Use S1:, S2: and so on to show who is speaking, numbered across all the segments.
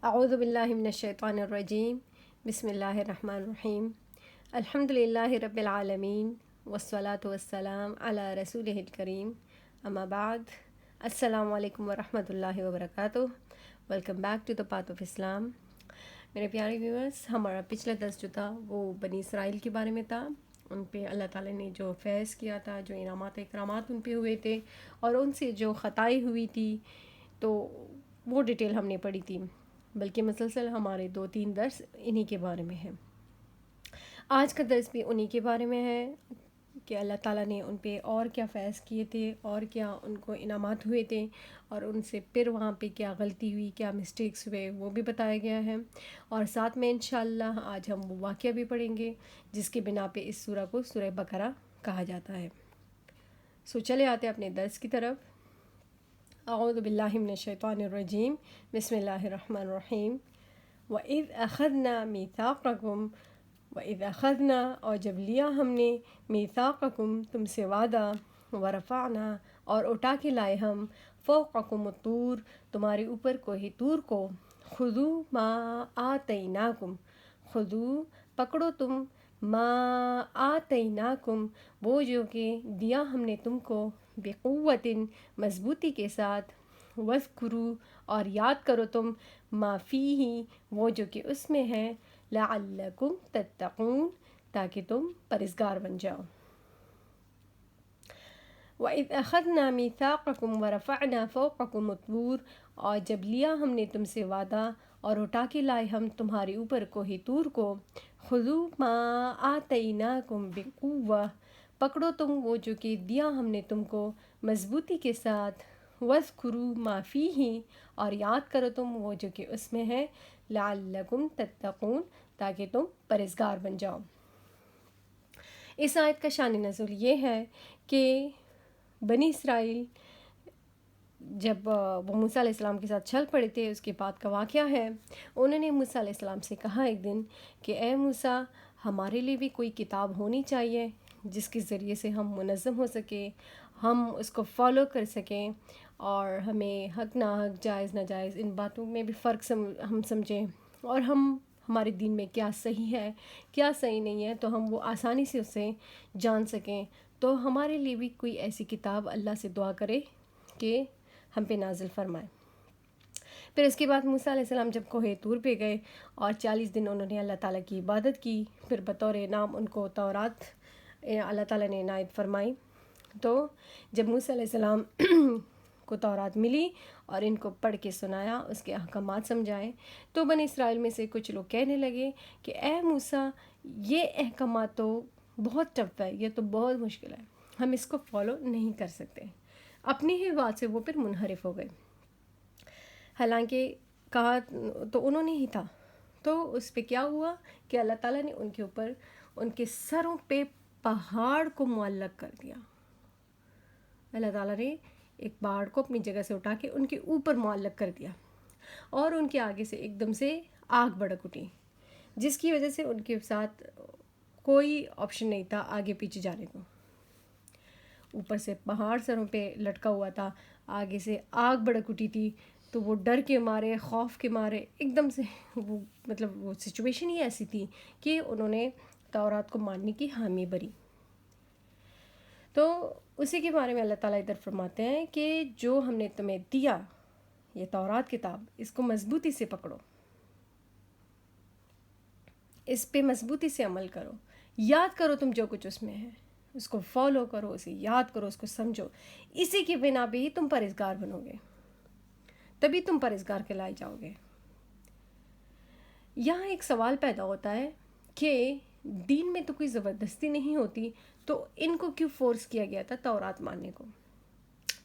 S1: اعوذ باللہ من الشیطان الرجیم بسم اللہ الرحمن الرحیم الحمد للہ رب العالمین والصلاة والسلام علی رسولہ الکریم اما بعد السلام علیکم ورحمۃ اللہ وبرکاتہ۔ Welcome back to the path of Islam. میرے پیارے ویورز، ہمارا پچھلا درس جو تھا وہ بنی اسرائیل کے بارے میں تھا، ان پہ اللہ تعالیٰ نے جو فیض کیا تھا، جو انعامات اکرامات ان پہ ہوئے تھے اور ان سے جو خطائیں ہوئی تھی، تو وہ ڈیٹیل ہم نے پڑھی تھی، بلکہ مسلسل ہمارے 2-3 درس انہی کے بارے میں ہیں۔ آج کا درس بھی انہی کے بارے میں ہے کہ اللہ تعالیٰ نے ان پہ اور کیا فیض کیے تھے اور کیا ان کو انعامات ہوئے تھے، اور ان سے پھر وہاں پہ کیا غلطی ہوئی، کیا مسٹیکس ہوئے، وہ بھی بتایا گیا ہے۔ اور ساتھ میں انشاءاللہ آج ہم وہ واقعہ بھی پڑھیں گے جس کی بنا پہ اس سورہ کو سورہ بقرہ کہا جاتا ہے۔ چلے آتے اپنے درس کی طرف۔ اعوذ باللہ من الشیطان الرجیم بسم اللہ الرحمن الرحیم۔ وَإِذْ أَخَذْنَا مِيثَاقَكُمْ وَإِذْ أَخَذْنَا، اور جب لیا ہم نے، میثاقکم، تم سے وعدہ، ورفعنا، اور اٹھا کے لائے ہم، فوقکم الطور، تمہارے اوپر کوہ طور کو، خذوا ما آتیناکم، خذوا، پکڑو تم، ما آتیناکم، وہ جو کہ دیا ہم نے تم کو، بقوت، مضبوطی کے ساتھ، واذکروا، اور یاد کرو تم، ما فیہ، وہ جو کہ اس میں ہے، لعلکم تتقون، تاکہ تم پرہیزگار بن جاؤ۔ وَإِذْ أَخَذْنَا مِيثَاقَكُمْ وَرَفَعْنَا فَوْقَكُمُ الطُّورَ، اور جب لیا ہم نے تم سے وعدہ اور اٹھا کے لائے ہم تمہارے اوپر کوہ طور کو، خذوا ما آتیناکم بقوة، پکڑو تم وہ جو کہ دیا ہم نے تم کو مضبوطی کے ساتھ، واذکروا ما فیہ، اور یاد کرو تم وہ جو کہ اس میں ہے، لعلکم تتقون، تاکہ تم پرہیزگار بن جاؤ۔ اس آیت کا شان نزول یہ ہے کہ بنی اسرائیل جب وہ موسیٰ علیہ السلام کے ساتھ چل پڑے تھے، اس کے بعد کا واقعہ ہے، انہوں نے موسیٰ علیہ السلام سے کہا ایک دن کہ اے موسیٰ، ہمارے لیے بھی کوئی کتاب ہونی چاہیے جس کے ذریعے سے ہم منظم ہو سکیں، ہم اس کو فالو کر سکیں، اور ہمیں حق ناحق، جائز ناجائز، ان باتوں میں بھی فرق ہم سمجھیں، اور ہمارے دین میں کیا صحیح ہے کیا صحیح نہیں ہے، تو ہم وہ آسانی سے اسے جان سکیں۔ تو ہمارے لیے بھی کوئی ایسی کتاب اللہ سے دعا کرے کہ ہم پہ نازل فرمائے۔ پھر اس کے بعد موسیٰ علیہ السلام جب کوہ طور پہ گئے اور 40 دن انہوں نے اللہ تعالیٰ کی عبادت کی، پھر بطور انعام ان کو تورات اللہ تعالیٰ نے عنایت فرمائی۔ تو جب موسیٰ علیہ السلام کو تورات ملی اور ان کو پڑھ کے سنایا، اس کے احکامات سمجھائے، تو بنی اسرائیل میں سے کچھ لوگ کہنے لگے کہ اے موسیٰ، یہ احکامات تو بہت ٹف ہے، یہ تو بہت مشکل ہے، ہم اس کو فالو نہیں کر سکتے۔ اپنی ہی بات سے وہ پھر منحرف ہو گئے، حالانکہ کہا تو انہوں نے ہی تھا۔ تو اس پہ کیا ہوا کہ اللہ تعالیٰ نے ان کے اوپر، ان کے سروں پہ پہاڑ کو معلق کر دیا۔ اللہ تعالیٰ نے ایک پہاڑ کو اپنی جگہ سے اٹھا کے ان کے اوپر معلق کر دیا، اور ان کے آگے سے ایک دم سے آگ بھڑک اٹھی، جس کی وجہ سے ان کے ساتھ کوئی آپشن نہیں تھا آگے پیچھے جانے کو۔ اوپر سے پہاڑ سروں پہ لٹکا ہوا تھا، آگے سے آگ بھڑک اٹھی تھی، تو وہ ڈر کے مارے، خوف کے مارے، ایک دم سے وہ سچویشن ہی ایسی تھی کہ انہوں نے تورات کو ماننے کی حامی بھری۔ تو اسی کے بارے میں اللہ تعالیٰ ادھر فرماتے ہیں کہ جو ہم نے تمہیں دیا، یہ تورات کتاب، اس کو مضبوطی سے پکڑو، اس پہ مضبوطی سے عمل کرو، یاد کرو تم جو کچھ اس میں ہے، اس کو فالو کرو، اسے یاد کرو، اس کو سمجھو، اسی کی بنا پہ ہی تم پرہیزگار بنو گے، تبھی تم پرہیزگار کہلائے جاؤ گے۔ یہاں ایک سوال پیدا ہوتا ہے کہ دین میں تو کوئی زبردستی نہیں ہوتی، تو ان کو کیوں فورس کیا گیا تھا تورات ماننے کو؟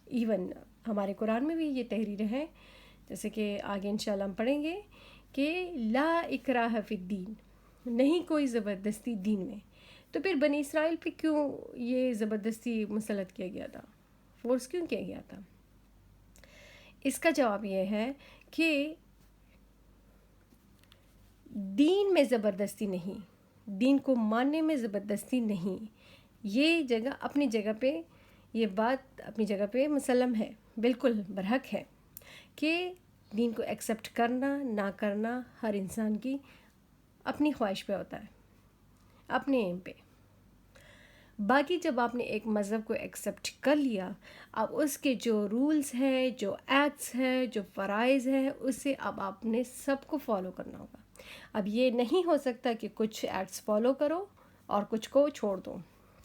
S1: ایون ہمارے قرآن میں بھی یہ تحریر ہے، جیسے کہ آگے انشاءاللہ ہم پڑھیں گے کہ لا اکراہ فی الدین، نہیں کوئی زبردستی دین میں۔ تو پھر بنی اسرائیل پہ کیوں یہ زبردستی مسلط کیا گیا تھا، فورس کیوں کیا گیا تھا؟ اس کا جواب یہ ہے کہ دین میں زبردستی نہیں، دین کو ماننے میں زبردستی نہیں، یہ جگہ اپنی جگہ پہ، یہ بات اپنی جگہ پہ مسلم ہے، بالکل برحق ہے کہ دین کو ایکسیپٹ کرنا نہ کرنا ہر انسان کی اپنی خواہش پہ ہوتا ہے، اپنے ایم پہ۔ باقی جب آپ نے ایک مذہب کو ایکسیپٹ کر لیا، اب اس کے جو رولز ہیں، جو ایکٹس ہیں، جو فرائض ہیں، اسے اب آپ نے سب کو فالو کرنا ہوگا۔ اب یہ نہیں ہو سکتا کہ کچھ ایکٹس فالو کرو اور کچھ کو چھوڑ دو،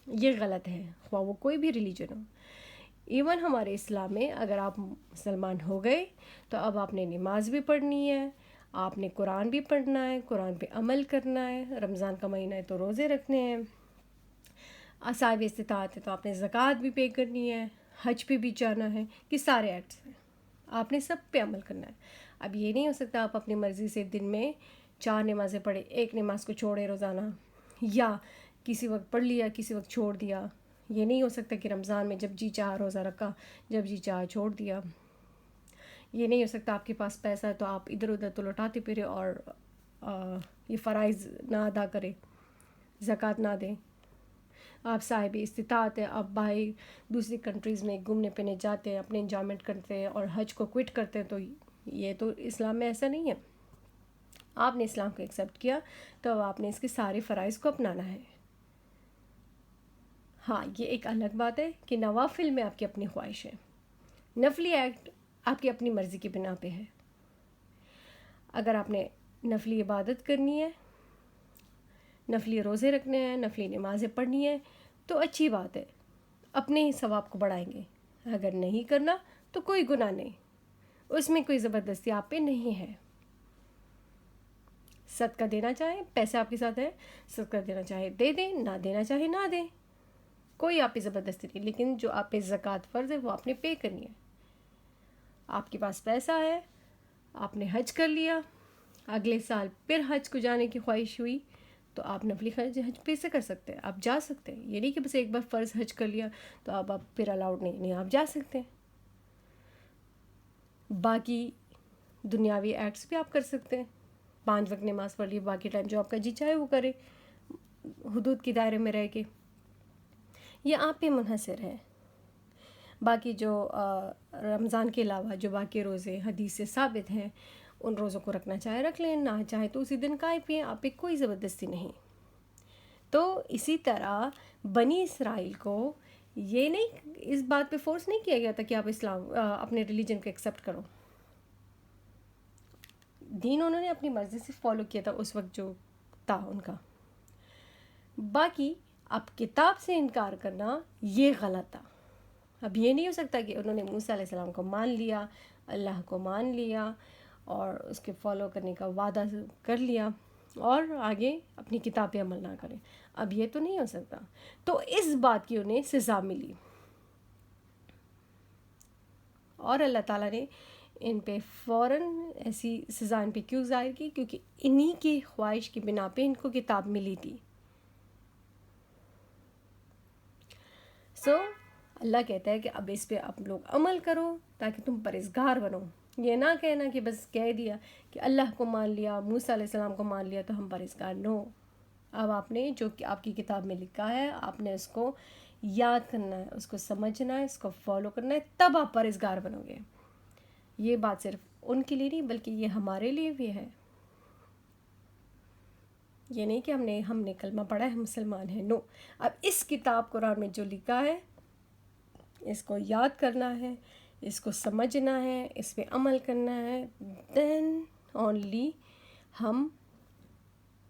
S1: یہ غلط ہے، خواہ وہ کوئی بھی ریلیجن ہو۔ ایون ہمارے اسلام میں اگر آپ مسلمان ہو گئے تو اب آپ نے نماز بھی پڑھنی ہے، آپ نے قرآن بھی پڑھنا ہے، قرآن پہ عمل کرنا ہے، رمضان کا مہینہ ہے تو روزے رکھنے ہیں، صاحب استطاعت ہے تو آپ نے زکوٰۃ بھی پے کرنی ہے، حج پہ بھی جانا ہے، کہ سارے ایکٹس ہیں آپ نے سب پہ عمل کرنا ہے۔ اب یہ نہیں ہو سکتا آپ اپنی مرضی سے دن میں 4 نمازیں پڑھے، ایک نماز کو چھوڑے روزانہ، یا کسی وقت پڑھ لیا کسی وقت چھوڑ دیا۔ یہ نہیں ہو سکتا کہ رمضان میں جب جی چاہا روزہ رکھا، جب جی چاہا چھوڑ دیا۔ یہ نہیں ہو سکتا آپ کے پاس پیسہ ہے تو آپ ادھر ادھر تو لوٹاتے پھرے اور یہ فرائض نہ ادا کرے، زکوٰۃ نہ دیں۔ آپ صاحب استطاعت ہے، آپ باہر دوسری کنٹریز میں گھومنے پھرنے جاتے ہیں، اپنے انجوائمنٹ کرتے ہیں اور حج کو کوئٹ کرتے ہیں، تو یہ تو اسلام میں ایسا نہیں ہے۔ آپ نے اسلام کو ایکسیپٹ کیا تو اب آپ نے اس کے سارے فرائض کو اپنانا ہے۔ ہاں، یہ ایک الگ بات ہے کہ نوافل میں آپ کی اپنی خواہش ہے، نفلی ایکٹ آپ کی اپنی مرضی کی بنا پہ ہے۔ اگر آپ نے نفلی عبادت کرنی ہے، نفلی روزے رکھنے ہیں، نفلی نمازیں پڑھنی ہیں تو اچھی بات ہے، اپنے ہی ثواب کو بڑھائیں گے۔ اگر نہیں کرنا تو کوئی گناہ نہیں، اس میں کوئی زبردستی آپ پہ نہیں ہے۔ صدقہ دینا چاہیں، پیسے آپ کے ساتھ ہے، صدقہ دینا چاہے دے دیں، نہ دینا چاہے نہ دیں، کوئی آپ پہ زبردستی نہیں۔ لیکن جو آپ پہ زکوٰۃ فرض ہے وہ آپ نے پے کرنی ہے۔ آپ کے پاس پیسہ ہے، آپ نے حج کر لیا، اگلے سال پھر حج کو جانے کی خواہش ہوئی تو آپ نفلی حج پہ سے کر سکتے ہیں، آپ جا سکتے ہیں۔ یہ نہیں کہ بس ایک بار فرض حج کر لیا تو اب آپ پھر الاؤڈ نہیں، آپ جا سکتے ہیں۔ باقی دنیاوی ایکٹس بھی آپ کر سکتے ہیں، 5 وقت نماز پڑھ لی، باقی ٹائم جو آپ کا جی چاہے وہ کرے، حدود کے دائرے میں رہ کے، یہ آپ پہ منحصر ہے۔ باقی جو رمضان کے علاوہ جو باقی روزے حدیث سے ثابت ہیں، ان روزوں کو رکھنا چاہے رکھ لیں، نہ چاہے تو اسی دن قائم پئیں، آپ پہ کوئی زبردستی نہیں۔ تو اسی طرح بنی اسرائیل کو یہ نہیں، اس بات پہ فورس نہیں کیا گیا تھا کہ آپ اسلام اپنے ریلیجن کو ایکسیپٹ کرو۔ دین انہوں نے اپنی مرضی سے فالو کیا تھا اس وقت جو تھا ان کا۔ باقی اب کتاب سے انکار کرنا یہ غلط تھا۔ اب یہ نہیں ہو سکتا کہ انہوں نے موسیٰ علیہ السلام کو مان لیا، اللہ کو مان لیا اور اس کے فالو کرنے کا وعدہ کر لیا اور آگے اپنی کتاب پہ عمل نہ کریں۔ اب یہ تو نہیں ہو سکتا، تو اس بات کی انہیں سزا ملی اور اللہ تعالیٰ نے ان پہ فوراً ایسی سزا ان پہ کیوں ظاہر کی؟ کیونکہ انہی کی خواہش کی بنا پہ ان کو کتاب ملی تھی۔ اللہ کہتا ہے کہ اب اس پہ آپ لوگ عمل کرو تاکہ تم پرہیزگار بنو۔ یہ نہ کہنا کہ بس کہہ دیا کہ اللہ کو مان لیا، موسیٰ علیہ السلام کو مان لیا تو ہم پرہیزگار، نو۔ اب آپ نے جو کہ آپ کی کتاب میں لکھا ہے آپ نے اس کو یاد کرنا ہے، اس کو سمجھنا ہے، اس کو فالو کرنا ہے، تب آپ پرہیزگار بنو گے۔ یہ بات صرف ان کے لیے نہیں بلکہ یہ ہمارے لیے بھی ہے۔ یہ نہیں کہ ہم نے کلمہ پڑھا ہے ہم مسلمان ہیں، نو۔ اب اس کتاب قرآن میں جو لکھا ہے اس کو یاد کرنا ہے، اس کو سمجھنا ہے، اس پہ عمل کرنا ہے، دین اونلی ہم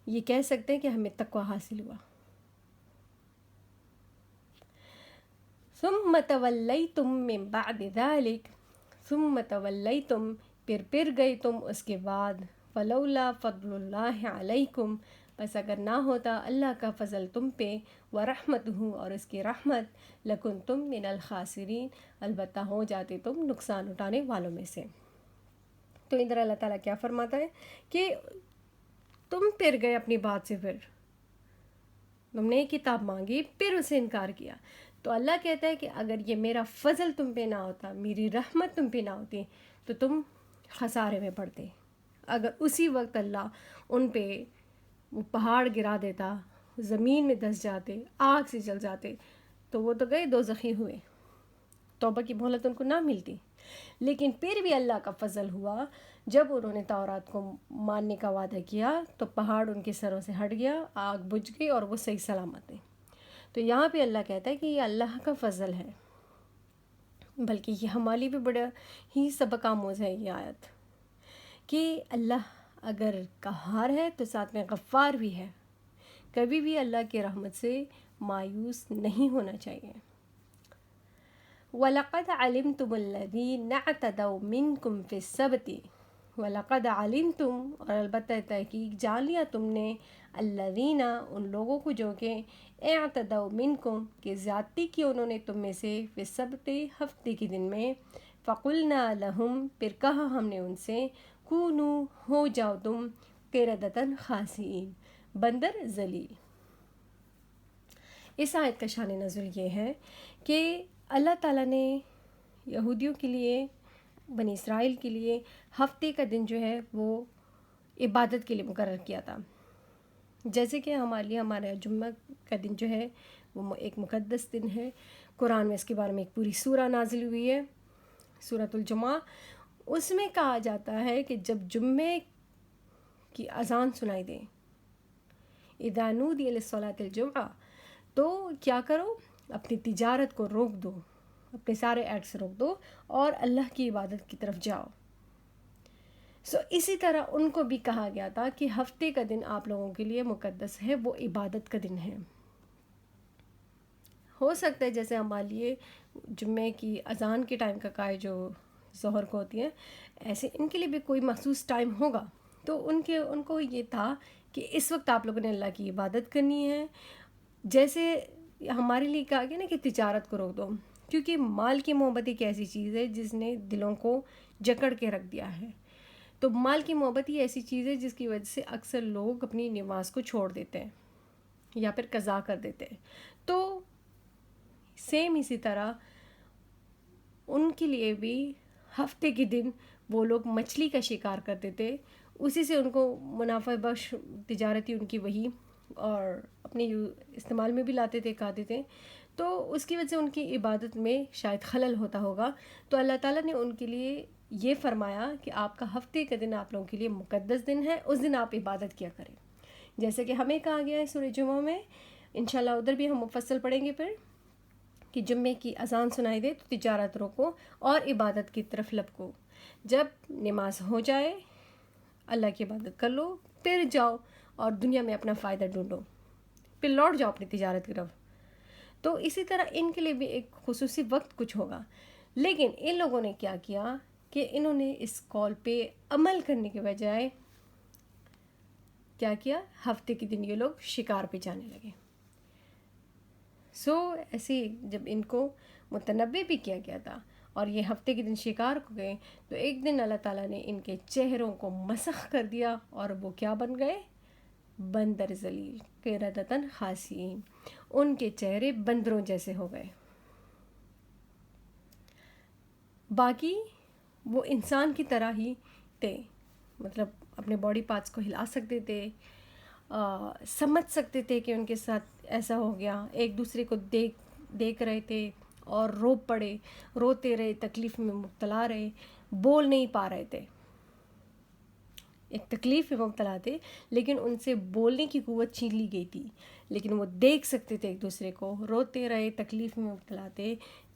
S1: یہ کہہ سکتے ہیں کہ ہمیں تقویٰ حاصل ہوا۔ ثم تولیتم من بعد ذلک، ثم تولیتم پھر گئے تم اس کے بعد، فلولا فضل اللہ علیکم، بس اگر نہ ہوتا اللہ کا فضل تم پہ، ورحمتہ اور اس کی رحمت، لکنتم من الخاسرین، البتہ ہو جاتے تم نقصان اٹھانے والوں میں سے۔ تو ادھر اللہ تعالیٰ کیا فرماتا ہے کہ تم پھر گئے اپنی بات سے، پھر تم نے کتاب مانگی پھر اسے انکار کیا، تو اللہ کہتا ہے کہ اگر یہ میرا فضل تم پہ نہ ہوتا، میری رحمت تم پہ نہ ہوتی تو تم خسارے میں پڑتے۔ اگر اسی وقت اللہ ان پہ وہ پہاڑ گرا دیتا، زمین میں دھس جاتے، آگ سے جل جاتے، تو وہ تو گئے دوزخی ہوئے، توبہ کی مہلت ان کو نہ ملتی۔ لیکن پھر بھی اللہ کا فضل ہوا، جب انہوں نے تورات کو ماننے کا وعدہ کیا تو پہاڑ ان کے سروں سے ہٹ گیا، آگ بجھ گئی اور وہ صحیح سلامت ہیں۔ تو یہاں پہ اللہ کہتا ہے کہ یہ اللہ کا فضل ہے، بلکہ یہ ہمارے لیے بھی بڑا ہی سبق آموز ہے یہ آیت، کہ اللہ اگر قہار ہے تو ساتھ میں غفار بھی ہے۔ کبھی بھی اللہ کی رحمت سے مایوس نہیں ہونا چاہیے۔ وَلَقَدْ عَلِمْتُمُ الَّذِينَ اعْتَدَوْا مِنْكُمْ فِي السَّبْتِ، وَلَقَدْ عَلِمْتُم، اور البتہ تحقیق جان لیا تم نے، الَّذِينَ ان لوگوں کو جو کہ اعْتَدَوْا مِنْكُمْ کہ زیادتی کی انہوں نے تم میں سے، فی السبت ہفتے کے دن میں، فَقُلْنَا لَهُمْ پھر کہا ہم نے ان سے، کونو ہو جاؤ تم قردۃ خاسئین بندر ذلیل۔ اس آیت کا شان نزول یہ ہے کہ اللہ تعالیٰ نے یہودیوں کے لیے، بنی اسرائیل کے لیے ہفتے کا دن جو ہے وہ عبادت کے لیے مقرر کیا تھا، جیسے کہ ہمارے لیے ہمارا جمعہ کا دن جو ہے وہ ایک مقدس دن ہے۔ قرآن میں اس کے بارے میں ایک پوری سورہ نازل ہوئی ہے، سورۃ الجمعہ۔ اس میں کہا جاتا ہے کہ جب جمعے کی اذان سنائی دے، اذا نودی لصلاۃ الجمعہ، تو کیا کرو، اپنی تجارت کو روک دو، اپنے سارے ایکٹس روک دو اور اللہ کی عبادت کی طرف جاؤ۔ اسی طرح ان کو بھی کہا گیا تھا کہ ہفتے کا دن آپ لوگوں کے لیے مقدس ہے، وہ عبادت کا دن ہے۔ ہو سکتا ہے جیسے ہمارے لیے جمعے کی اذان کے ٹائم کا قائم جو ظہر کو ہوتی ہے، ایسے ان کے لیے بھی کوئی مخصوص ٹائم ہوگا، تو ان کو یہ تھا کہ اس وقت آپ لوگوں نے اللہ کی عبادت کرنی ہے۔ جیسے ہمارے لیے کہا گیا نا کہ تجارت کو روک دو، کیونکہ مال کی محبت ایک ایسی چیز ہے جس نے دلوں کو جکڑ کے رکھ دیا ہے۔ تو مال کی محبت ہی ایسی چیز ہے جس کی وجہ سے اکثر لوگ اپنی نماز کو چھوڑ دیتے ہیں یا پھر قضا کر دیتے ہیں۔ تو سیم اسی طرح ان کے لیے بھی ہفتے کے دن وہ لوگ مچھلی کا شکار کرتے تھے، اسی سے ان کو منافع بخش تجارتی ان کی وہی، اور اپنے استعمال میں بھی لاتے تھے، کھاتے تھے، تو اس کی وجہ سے ان کی عبادت میں شاید خلل ہوتا ہوگا۔ تو اللہ تعالیٰ نے ان کے لیے یہ فرمایا کہ آپ کا ہفتے کا دن آپ لوگوں کے لیے مقدس دن ہے، اس دن آپ عبادت کیا کریں، جیسے کہ ہمیں کہا گیا ہے سورہ جمعہ میں، انشاءاللہ ادھر بھی ہم مفصل پڑھیں گے پھر، کہ جمعے کی اذان سنائی دے تو تجارت روکو اور عبادت کی طرف لپکو، جب نماز ہو جائے اللہ کی عبادت کر لو، پھر جاؤ اور دنیا میں اپنا فائدہ ڈھونڈو، پھر لوٹ جاؤ اپنی تجارت کی طرف۔ تو اسی طرح ان کے لیے بھی ایک خصوصی وقت کچھ ہوگا، لیکن ان لوگوں نے کیا کیا کہ انہوں نے اس قول پہ عمل کرنے کے بجائے کیا کیا، ہفتے کے دن یہ لوگ شکار پہ جانے لگے۔ ایسے جب ان کو متنبع بھی کیا گیا تھا اور یہ ہفتے کے دن شکار کو گئے، تو ایک دن اللہ تعالیٰ نے ان کے چہروں کو مسخ کر دیا اور وہ کیا بن گئے، بندر ذلیل، قردۃ خاسئین، ان کے چہرے بندروں جیسے ہو گئے۔ باقی وہ انسان کی طرح ہی تھے، مطلب اپنے باڈی پارٹس کو ہلا سکتے تھے، سمجھ سکتے تھے کہ ان کے ساتھ ایسا ہو گیا، ایک دوسرے کو دیکھ رہے تھے اور رو پڑے، روتے رہے، تکلیف میں مبتلا رہے، بول نہیں پا رہے تھے، ایک تکلیف میں مبتلا تھے لیکن ان سے بولنے کی قوت چھین لی گئی تھی، لیکن وہ دیکھ سکتے تھے ایک دوسرے کو، روتے رہے، تکلیف میں مبتلا تھے۔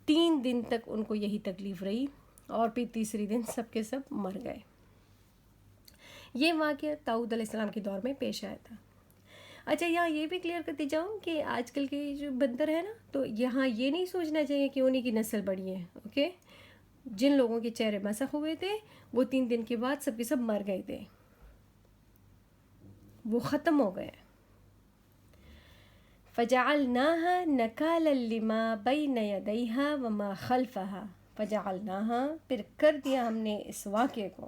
S1: 3 دن تک ان کو یہی تکلیف رہی اور پھر تیسری دن سب کے سب مر گئے۔ یہ واقعہ داؤد علیہ السلام کے دور میں پیش آیا تھا۔ اچھا، یہاں یہ بھی کلیئر کرتی جاؤں کہ آج کل کے جو بندر ہیں نا، تو یہاں یہ نہیں سوچنا چاہیے کہ انہی کی نسل بڑھی ہے، اوکے؟ جن لوگوں کے چہرے مسخ ہوئے تھے وہ 3 دن کے بعد سب کے سب مر گئے تھے، وہ ختم ہو گئے۔ فَجَعَلْنَاهَا نَكَالًا لِمَا بَيْنَ يَدَيْهَا وَمَا خَلْفَهَا، فَجَعَلْنَاهَا پھر کر دیا ہم نے اس واقعے کو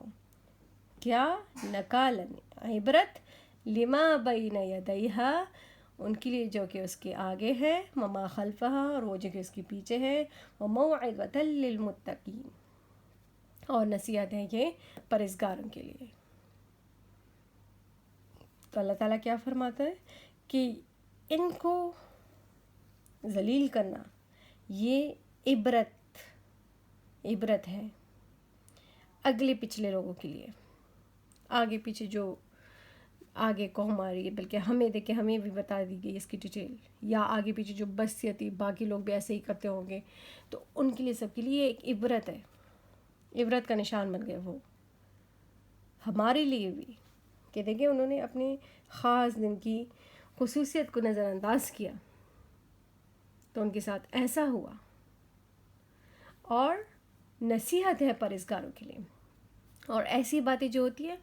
S1: کیا، نَكَالًا عبرت، لِمَا بَيْنَ يَدَيْهَا ان کے لیے جو کہ اس کے آگے ہے، وَمَا خَلْفَهَا اور وہ جو کہ اس کے پیچھے ہے، وَمَوْعِظَةً لِّلْمُتَّقِينَ اور نصیحت ہے یہ پرہیزگاروں کے لیے۔ تو اللہ تعالیٰ کیا فرماتا ہے کہ ان کو ذلیل کرنا یہ عبرت ہے، اگلے پچھلے لوگوں کے لیے، آگے پیچھے جو آگے قوم آ رہی ہے، بلکہ ہمیں دیکھیں ہمیں بھی بتا دی گئی اس کی ڈیٹیل، یا آگے پیچھے جو بسیتی باقی لوگ بھی ایسے ہی کرتے ہوں گے، تو ان کے لیے سب کے لیے ایک عبرت ہے، عبرت کا نشان بن گئے وہ ہمارے لیے بھی، کہ دیکھیں انہوں نے اپنے خاص دن کی خصوصیت کو نظر انداز کیا تو ان کے ساتھ ایسا ہوا. اور نصیحت ہے پرہیزگاروں کے لیے، اور ایسی باتیں جو ہوتی ہیں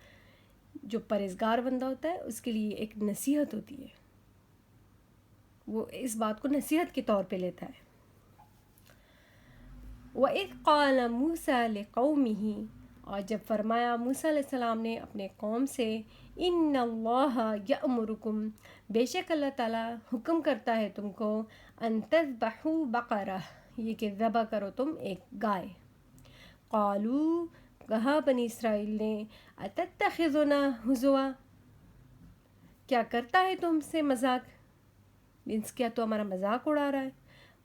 S1: جو پرہیزگار بندہ ہوتا ہے اس کے لیے ایک نصیحت ہوتی ہے، وہ اس بات کو نصیحت کے طور پہ لیتا ہے. وَإِذْ قَالَ مُوسَىٰ لِقَوْمِهِ، اور جب فرمایا موسیٰ علیہ السلام نے اپنے قوم سے، اِنَّ اللَّهَ يَأْمُرُكُمْ، بے شک اللہ تعالیٰ حکم کرتا ہے تم کو، أَن تَذْبَحُوا بَقَرَةً، یہ کہ ذبح کرو تم ایک گائے. قالوا، کہا بنی اسرائیل نے، أَتَتَّخِذُنَا هُزُوًا، کیا کرتا ہے تم سے مذاق، مینس کیا تو ہمارا مذاق اڑا رہا ہے.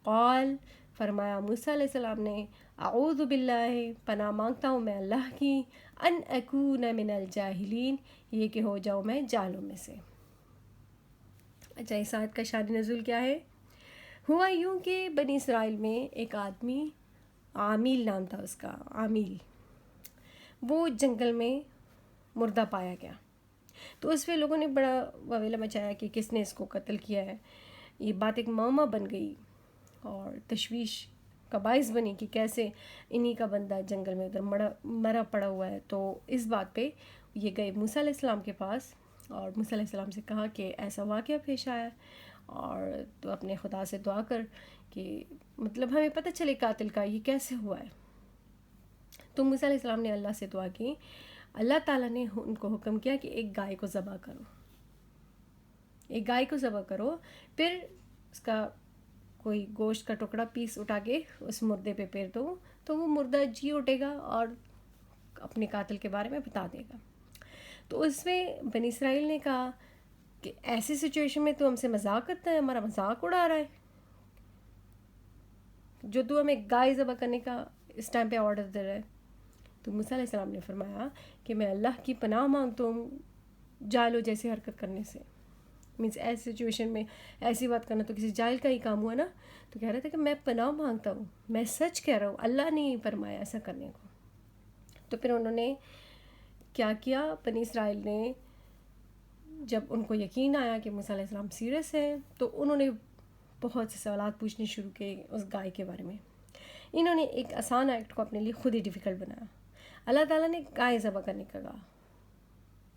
S1: قال، فرمایا موسیٰ علیہ السلام نے، اعوذ باللہ، پناہ مانگتا ہوں میں اللہ کی، ان اکون من الجاہلین، یہ کہ ہو جاؤں میں جاہلوں میں سے. اچھا، اس آیت کا شان نزول کیا ہے؟ ہوا یوں کہ بنی اسرائیل میں ایک آدمی، عامیل نام تھا اس کا، عامیل، وہ جنگل میں مردہ پایا گیا. تو اس پہ لوگوں نے بڑا وویلا مچایا کہ کس نے اس کو قتل کیا ہے. یہ بات ایک معمہ بن گئی اور تشویش کا باعث بنی کہ کیسے انہی کا بندہ جنگل میں ادھر مرا پڑا ہوا ہے. تو اس بات پہ یہ گئے موسیٰ علیہ السلام کے پاس، اور موسیٰ علیہ السلام سے کہا کہ ایسا واقعہ پیش آیا، اور تو اپنے خدا سے دعا کر کہ مطلب ہمیں پتہ چلے قاتل کا یہ کیسے ہوا ہے. تو موسیٰ علیہ السلام نے اللہ سے دعا کی، اللہ تعالیٰ نے ان کو حکم کیا کہ ایک گائے کو ذبح کرو، ایک گائے کو ذبح کرو، پھر اس کا کوئی گوشت کا ٹکڑا پیس اٹھا کے اس مردے پہ پھیر دو تو وہ مردہ جی اٹھے گا اور اپنے قاتل کے بارے میں بتا دے گا. تو اس میں بنی اسرائیل نے کہا کہ ایسی سچویشن میں تو ہم سے مذاق کرتا ہے، ہمارا مذاق اڑا رہا ہے، جو تو ہمیں گائے ذبح کرنے کا اس ٹائم پہ آرڈر دے رہا ہے. تو موسیٰ علیہ السلام نے فرمایا کہ میں اللہ کی پناہ مانگتا ہوں جاہلوں جیسی حرکت کرنے سے. مینس ایسی سچویشن میں ایسی بات کرنا تو کسی جاہل کا ہی کام ہوا نا. تو کہہ رہا تھا کہ میں پناہ مانگتا ہوں، میں سچ کہہ رہا ہوں، اللہ نے ہی فرمایا ایسا کرنے کو. تو پھر انہوں نے کیا کیا، بنی اسرائیل نے جب ان کو یقین آیا کہ موسیٰ علیہ السلام سیریس ہیں تو انہوں نے بہت سے سوالات پوچھنے شروع کیے اس گائے کے بارے میں. انہوں نے ایک آسان ایکٹ کو اپنے لیے خود ہی ڈیفیکلٹ بنایا. اللہ تعالیٰ نے گائے ذبح کرنے کا کہا،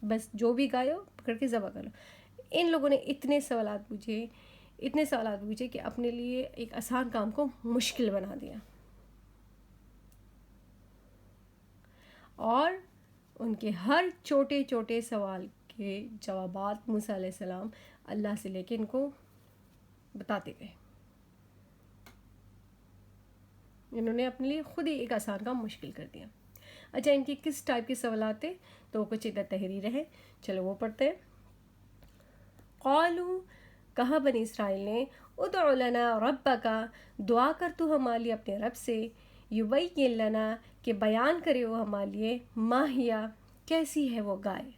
S1: بس جو بھی گائے ہو پکڑ کے ذبح کر لو. ان لوگوں نے اتنے سوالات پوچھے کہ اپنے لیے ایک آسان کام کو مشکل بنا دیا. اور ان کے ہر چھوٹے چھوٹے سوال کے جوابات موسیٰ علیہ السلام اللہ سے لے کے ان کو بتاتے گئے. انہوں نے اپنے لیے خود ہی ایک آسان کام مشکل کر دیا. اچھا، ان کی کس ٹائپ کے سوالات تھے تو کچھ ادھر تحریر ہے، چلو وہ پڑھتے ہیں. قالوا، کہا بنی اسرائیل نے، ادع لنا ربک، دعا کر تو ہمارے لیے اپنے رب سے، یبین لنا، کہ بیان کرے وہ ہمارے لیے، ما ہیا، کیسی ہے وہ گائے.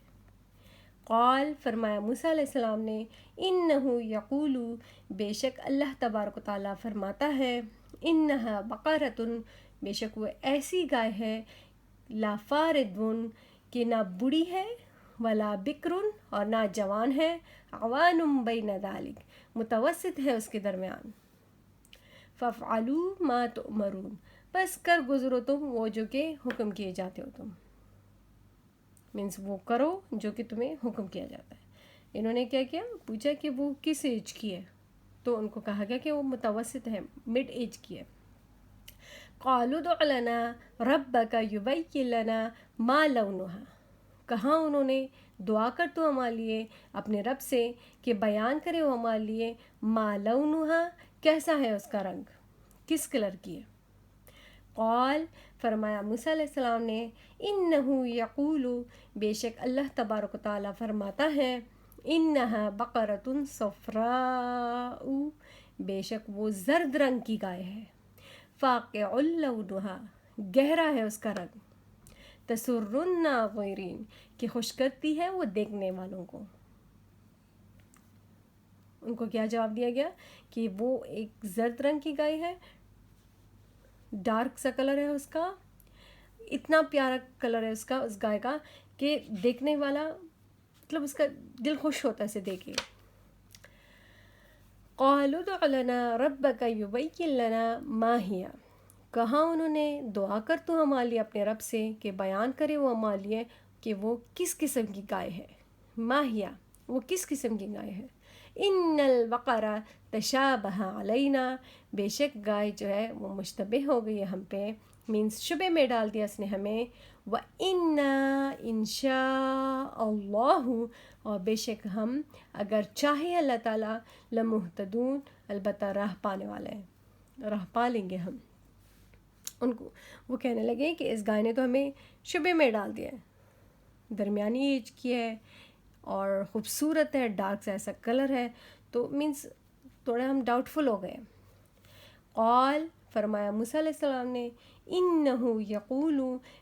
S1: قال، فرمایا موسیٰ علیہ السلام نے، انہو یقول، بے شک اللہ تبارک و تعالیٰ فرماتا ہے، انہا بقرۃ، بے شک وہ ایسی گائے ہے، لا فارض، کہ نہ بوڑھی ہے، ولا بکر، اور نہ جوان ہے، عوان بین ذالک، متوسط ہے اس کے درمیان. فافعلوا ما تؤمرون، بس کر گزرو تم وہ جو کہ حکم کیے جاتے ہو تم. مینس وہ کرو جو کہ تمہیں حکم کیا جاتا ہے. انہوں نے کیا کیا، پوچھا کہ وہ کس ایج کی ہے، تو ان کو کہا گیا کہ وہ متوسط ہے، مڈ ایج کی ہے. قالوا ادع لنا ربک یبین لنا ما لونہا، کہا انہوں نے دعا کر تو ہمارے لیے اپنے رب سے کہ بیان کرے وہ ہمارے لیے، ما لونہا، کیسا ہے اس کا رنگ، کس کلر کی ہے. قال، فرمایا موسیٰ علیہ السلام نے، انہو یقول، بے شک اللہ تبارک و تعالیٰ فرماتا ہے، انہا بقرۃ صفراء، بے شک وہ زرد رنگ کی گائے ہے، فاقع لونہا، گہرا ہے اس کا رنگ. تسر الناظرین کہ خوش کرتی ہے وہ دیکھنے والوں کو. ان کو کیا جواب دیا گیا کہ وہ ایک زرد رنگ کی گائے ہے, ڈارک سا کلر ہے اس کا, اتنا پیارا کلر ہے اس کا, اس گائے کا, کہ دیکھنے والا مطلب اس کا دل خوش ہوتا ہے اسے دیکھ کے. قالوا ادع لنا ربك يبين لنا ما هي, کہا انہوں نے دعا کر تو ہمارے لیے اپنے رب سے کہ بیان کرے وہ ہمارے لیے کہ وہ کس قسم کی گائے ہے. ما هي, وہ کس قسم کی گائے ہے. ان البقرہ تشابہ علینا, بے شک گائے جو ہے وہ مشتبہ ہو گئی ہے ہم پہ, مینس شبہ میں ڈال دیا اس نے ہمیں. وَإِنَّا إِن شَاءَ اللَّهُ, اور بے شک ہم اگر چاہے اللہ تعالیٰ, لمہتدون, البتہ راہ پانے والے ہیں, راہ پا لیں گے ہم. ان کو وہ کہنے لگے کہ اس گائے نے تو ہمیں شبہ میں ڈال دیا ہے, درمیانی ایج کی ہے اور خوبصورت ہے, ڈارک سا ایسا کلر ہے, تو مینس تھوڑا ہم ڈاؤٹ فل ہو گئے. قال, فرمایا موسیٰ علیہ السلام نے, انہو یقول,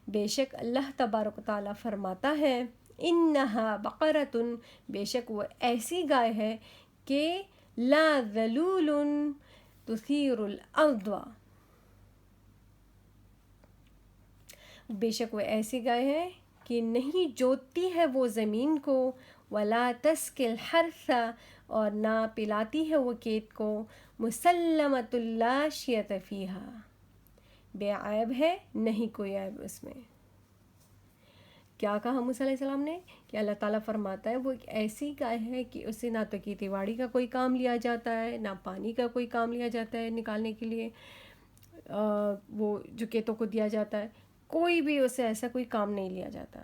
S1: بے شک اللہ تبارک و تعالیٰ فرماتا ہے, انہا بقرۃ, بے شک وہ ایسی گائے ہے کہ لا ذلول تثیر الارض, بے شک وہ ایسی گائے ہے کہ نہیں جوتتی ہے وہ زمین کو, ولا تسقی الحرث, اور نہ پلاتی ہے وہ کھیت کو, مسلمۃ لا شیۃ فیہا, بے عیب ہے, نہیں کوئی عیب اس میں. کیا کہا موسیٰ علیہ السلام نے کہ اللہ تعالیٰ فرماتا ہے وہ ایک ایسی گائے ہے کہ اسے نہ تو کھیتی باڑی کا کوئی کام لیا جاتا ہے, نہ پانی کا کوئی کام لیا جاتا ہے نکالنے کے لیے, وہ جو کھیتوں کو دیا جاتا ہے, کوئی بھی اسے ایسا کوئی کام نہیں لیا جاتا.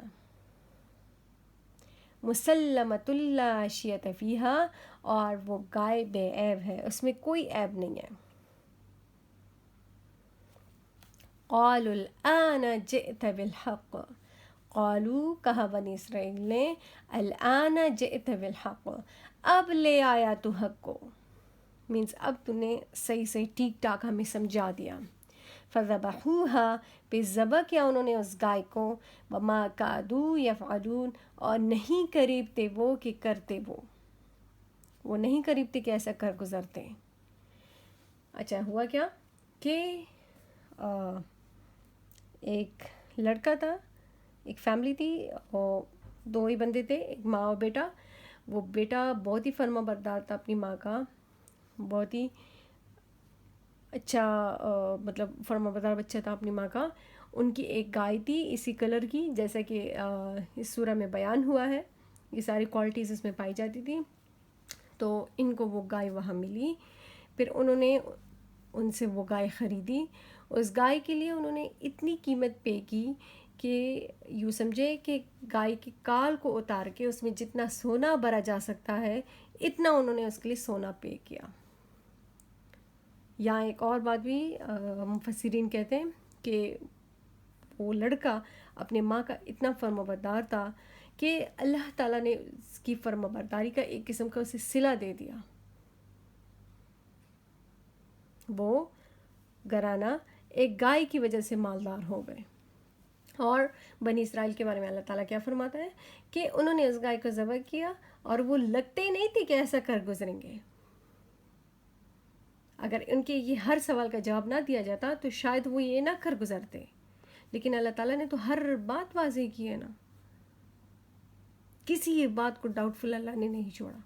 S1: مسلمۃ لا شیۃ فیہا, اور وہ گائے بے عیب ہے, اس میں کوئی عیب نہیں ہے. قالوا الآن جئت بالحق, قالوا, کہا بنی اسرائیل نے, الآن جئت بالحق, اب لے آیا تو حق کو, مینس اب تو نے صحیح ٹھیک ٹاک ہمیں سمجھا دیا. فذبحوها, پہ ذبح کیا انہوں نے اس گائے کو, وما کادوا یفعلون, اور نہیں قریب تھے وہ کہ کرتے وہ نہیں قریب تھے کہ ایسا کر گزرتے. اچھا ہوا کیا کہ ایک لڑکا تھا, ایک فیملی تھی, اور دو ہی بندے تھے, ایک ماں اور بیٹا. وہ بیٹا بہت ہی فرما بردار تھا اپنی ماں کا, بہت ہی اچھا مطلب فرما بردار بچہ تھا اپنی ماں کا. ان کی ایک گائے تھی اسی کلر کی جیسا کہ اس سورہ میں بیان ہوا ہے, یہ ساری کوالٹیز اس میں پائی جاتی تھی. تو ان کو وہ گائے وہاں ملی, پھر انہوں نے ان سے وہ گائے خریدی. اس گائے کے لیے انہوں نے اتنی قیمت پے کی کہ یوں سمجھے کہ گائے کے کال کو اتار کے اس میں جتنا سونا بھرا جا سکتا ہے اتنا انہوں نے اس کے لیے سونا پے کیا. یہاں ایک اور بات بھی مفسرین کہتے ہیں کہ وہ لڑکا اپنے ماں کا اتنا فرما بردار تھا کہ اللہ تعالیٰ نے اس کی فرما برداری کا ایک قسم کا اسے صلہ دے دیا. وہ گھرانہ ایک گائے کی وجہ سے مالدار ہو گئے. اور بنی اسرائیل کے بارے میں اللہ تعالیٰ کیا فرماتا ہے کہ انہوں نے اس گائے کو ذبح کیا اور وہ لگتے ہی نہیں تھے کہ ایسا کر گزریں گے. اگر ان کے یہ ہر سوال کا جواب نہ دیا جاتا تو شاید وہ یہ نہ کر گزرتے, لیکن اللہ تعالیٰ نے تو ہر بات واضح کی ہے نا, کسی یہ بات کو ڈاؤٹ فل اللہ نے نہیں چھوڑا.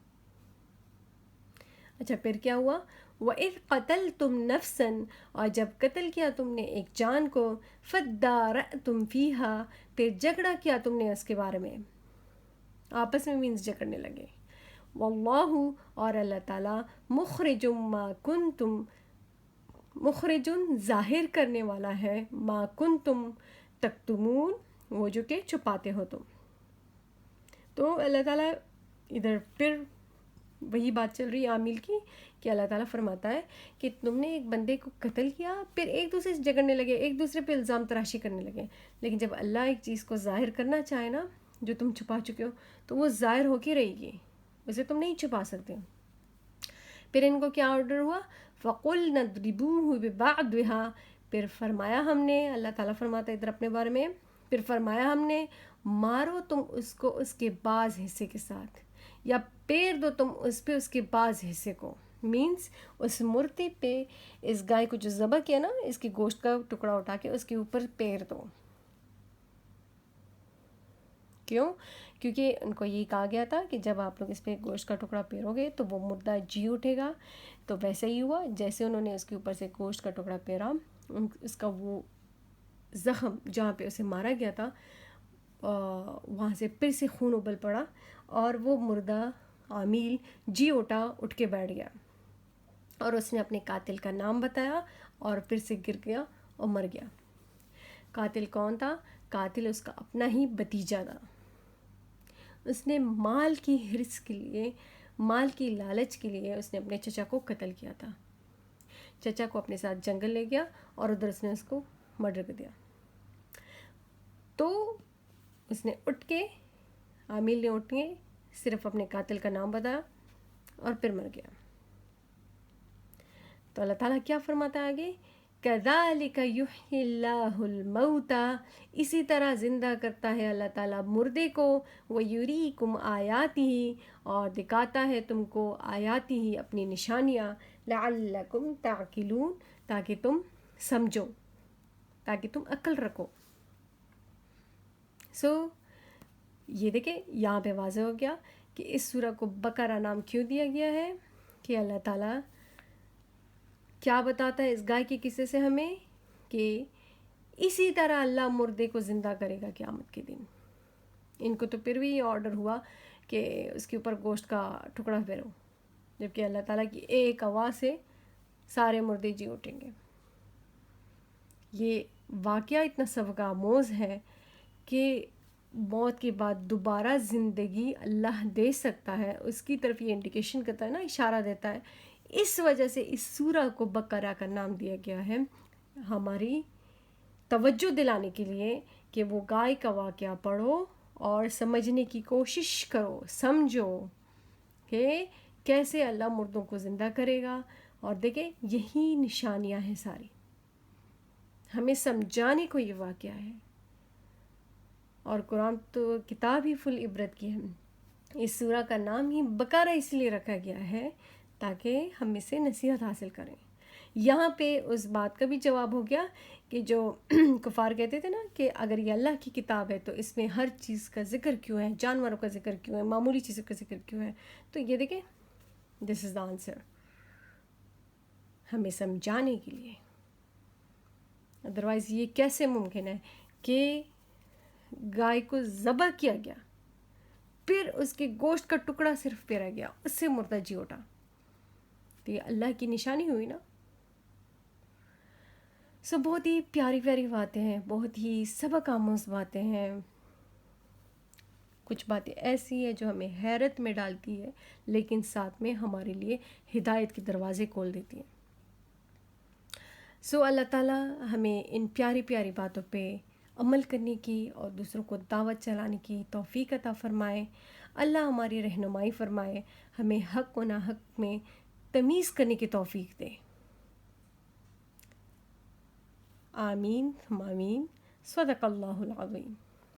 S1: اچھا پھر کیا ہوا, وَإِذْ قَتَلْتُمْ نَفْسًا, اور جب قتل کیا تم نے ایک جان کو, فَادَّارَأْتُمْ فِيهَا, پھر جھگڑا کیا تم نے اس کے بارے میں, آپس میں مینس جھگڑنے لگے. وَاللَّهُ, اور اللہ تعالیٰ, مُخْرِجٌ مَا كُنْتُمْ, مخرجن ظاہر کرنے والا ہے, ما کنتم تکتمون, وہ جو کہ چھپاتے ہو تم. تو اللہ تعالیٰ ادھر پھر وہی بات چل رہی ہے عامل کی کہ اللہ تعالیٰ فرماتا ہے کہ تم نے ایک بندے کو قتل کیا, پھر ایک دوسرے سے جھگڑنے لگے, ایک دوسرے پہ الزام تراشی کرنے لگے, لیکن جب اللہ ایک چیز کو ظاہر کرنا چاہے نا جو تم چھپا چکے ہو تو وہ ظاہر ہو کے رہے گی, اسے تم نہیں چھپا سکتے. پھر ان کو کیا آرڈر ہوا, فَقُلْنَا اضْرِبُوهُ بِبَعْضِهَا, پھر فرمایا ہم نے, اللہ تعالیٰ فرماتا ہے ادھر اپنے بارے میں, پھر فرمایا ہم نے مارو تم اس کو اس کے بعض حصے کے ساتھ، یا پیر دو تم اس پہ اس کے بعض حصے کو. مینس اس مورتی پہ اس گائے کو جو ذبح کیا نا، اس کی گوشت کا ٹکڑا اٹھا کے اس کے اوپر پیر دو. کیوں؟ کیونکہ ان کو یہی کہا گیا تھا کہ جب آپ لوگ اس پہ گوشت کا ٹکڑا پیرو گے تو وہ مردہ جی اٹھے گا. تو ویسے ہی ہوا، جیسے انہوں نے اس کے اوپر سے گوشت کا ٹکڑا پیرا، اس کا وہ زخم جہاں پہ اسے مارا گیا تھا وہاں سے پھر سے خون ابل پڑا، اور وہ مردہ عامیل جی اٹھ کے بیٹھ گیا، اور اس نے اپنے قاتل کا نام بتایا اور پھر سے گر گیا اور مر گیا. قاتل کون تھا؟ قاتل اس کا اپنا ہی بھتیجا تھا. اس نے مال کی حرص کے لیے، مال کی لالچ کے لیے اس نے اپنے چچا کو قتل کیا تھا. چچا کو اپنے ساتھ جنگل لے گیا اور ادھر اس نے اس کو مرڈر کر دیا. تو اس نے اٹھ کے، عامل نے اٹھ کے صرف اپنے قاتل کا نام بتایا اور پھر مر گیا. تو اللہ تعالیٰ کیا فرماتا ہے آگے؟ کذالک یحیی اللہ الموتى، اسی طرح زندہ کرتا ہے اللہ تعالیٰ مردے کو، ویریکم آیاتہ، اور دکھاتا ہے تم کو آیاتہ اپنی نشانیاں، لعلکم تعقلون، تاکہ تم سمجھو، تاکہ تم عقل رکھو. یہ دیکھیں یہاں پہ واضح ہو گیا کہ اس سورہ کو بقرہ نام کیوں دیا گیا ہے، کہ اللہ تعالیٰ کیا بتاتا ہے اس گائے کے قصے سے ہمیں، کہ اسی طرح اللہ مردے کو زندہ کرے گا قیامت کے دن. ان کو تو پھر بھی یہ آرڈر ہوا کہ اس کے اوپر گوشت کا ٹکڑا پھیرو، جبکہ اللہ تعالیٰ کی ایک آواز سے سارے مردے جی اٹھیں گے. یہ واقعہ اتنا سبق آموز ہے کہ موت کے بعد دوبارہ زندگی اللہ دے سکتا ہے، اس کی طرف یہ انڈیکیشن کرتا ہے نا، اشارہ دیتا ہے. اس وجہ سے اس سورہ کو بقرہ کا نام دیا گیا ہے، ہماری توجہ دلانے کے لیے کہ وہ گائے کا واقعہ پڑھو اور سمجھنے کی کوشش کرو، سمجھو کہ کیسے اللہ مردوں کو زندہ کرے گا. اور دیکھیں یہی نشانیاں ہیں ساری، ہمیں سمجھانے کو یہ واقعہ ہے. اور قرآن تو کتاب ہی فل عبرت کی ہے. اس سورہ کا نام ہی بقرہ اس لیے رکھا گیا ہے تاکہ ہم اس سے نصیحت حاصل کریں. یہاں پہ اس بات کا بھی جواب ہو گیا کہ جو کفار کہتے تھے نا کہ اگر یہ اللہ کی کتاب ہے تو اس میں ہر چیز کا ذکر کیوں ہے، جانوروں کا ذکر کیوں ہے، معمولی چیزوں کا ذکر کیوں ہے. تو یہ دیکھیں دس از دا آنسر، ہمیں سمجھانے کے لیے. ادروائز یہ کیسے ممکن ہے کہ گائے کو ذبح کیا گیا، پھر اس کے گوشت کا ٹکڑا صرف پھیرا گیا، اس سے مردہ جی اٹھا. تو یہ اللہ کی نشانی ہوئی نا. بہت ہی پیاری پیاری باتیں ہیں، بہت ہی سبق آموز باتیں ہیں. کچھ باتیں ایسی ہیں جو ہمیں حیرت میں ڈالتی ہے لیکن ساتھ میں ہمارے لیے ہدایت کے دروازے کھول دیتی ہیں. اللہ تعالیٰ ہمیں ان پیاری پیاری باتوں پہ عمل کرنے کی اور دوسروں کو دعوت چلانے کی توفیق عطا فرمائے. اللہ ہماری رہنمائی فرمائے، ہمیں حق و ناحق میں تمیز کرنے کی توفیق دے. آمین ثم آمین. صدق اللہ العظیم.